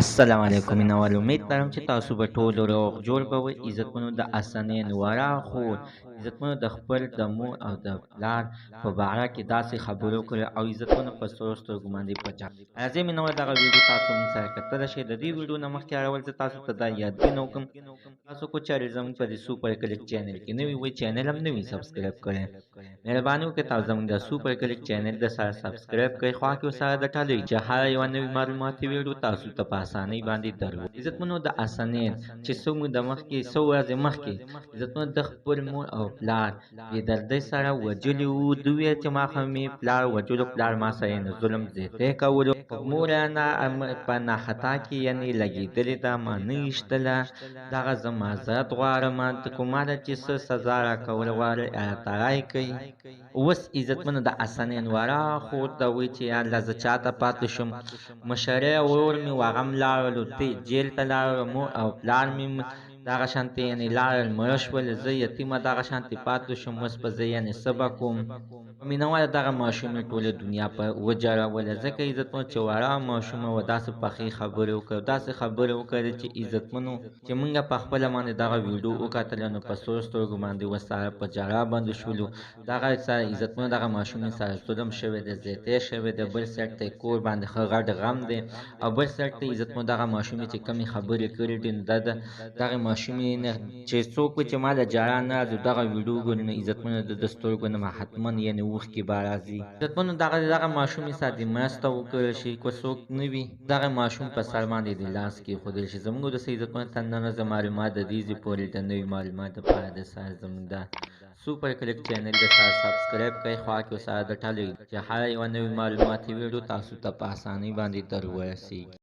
السلام علیکم مینوال امید لرم چې تاسو به ټول روغ جوړ کوئ عزتمنو د اسانین وارا خو عزتمنو د خپل د مور او د پلار په باره کې داسې خبرو کړي او عزتمنو په سرو سترګو باندې پچا راځئ مینوال دغه ویډیو تاسو موږ سره کتلی شئ د دې ویډیو نه مخکې اړول زه تاسو ته دا یادونه وکړم تاسو کو چارې زموږ په دې سوپر کلیک چینل کې نوي وي چینل هم نوي سبسکرایب کړئ مهرباني وکړئ تاسو زموږ د سوپر کلیک چینل د سره سبسکرایب کړئ خوا کې ورسره د ټالۍ چې هره یوه نوې معلوماتي ویډیو تاسو ته په اسانۍ باندې درو عزتمنو د اسانین چې څوک د مخکې څو ورځې مخکې عزتمنو د خپل مور او پلار بې دردۍ سره وجلي وو دوی ویل چې ماښام مې پلار وجلو پلار ما سره یې ظلم زیاتی کولو مور په ناخطا کې یعنې لګېدلې ده ما نه ویشتله دغه زه معذرت غواړم ته کومه ده چې څه سزا راکول غواړئ راته رایې کوئ اوس عزتمنو د اسانین واره خور ته وایي چې یالله زه چاته پاتې شم مشری ورور مې و هغه هم لاړلو جیل ته لاړل مور او پلار مې دغه شانتې یعنې لاړل مړه شول زه یتیمه دغه شانتې پاتې شم اوس به زه یعنې څه به کوم په مینهواله دغه ماشوم یې ټوله دنیا په وجړوله ځکه عزتمنو چې وړه ماشومه وه داسې پخې خبرې وکړې داسې خبرې وکړې چې عزتمنو چې موږ په خپله باندې دغه ویډیو وکتله نو په سرو سترګو باندې ورسره په ژړا باندې شولو دغه سره عزتمنو دغه ماشوم یې سره ظلم شوی دی زیاتی شوی دی بل سایډ ته یې کور باندې ښه غټ غم دی او بل سایډ ته عزتمنو دغه ماشوم چې کمې خبرې کړې دي نو دغه ماشوم چې څوک وي چې ما د ژړا نه راځي دغه ویډیو ګوري نو عزتمنو د سترګو نه حتما یعنې اوښکې به راځي عزتمنو دغه ماشوم یې سره دې مرسته وکړل شي که څوک نه وي دغه ماشوم په سر باندې د لاس کېښودل شي زموږ د عزتمنو تننه زه معلومات د دې ځای پورې د نوي معلومات دپاره د سره زموږ د سوپر کلیک چینل د سره سبسکرایب کړئ خوا کې ورسره د ټالۍ چې هره یوه نوې معلوماتي ویډیو تاسو ته په اسانۍ باندې در ورسیږي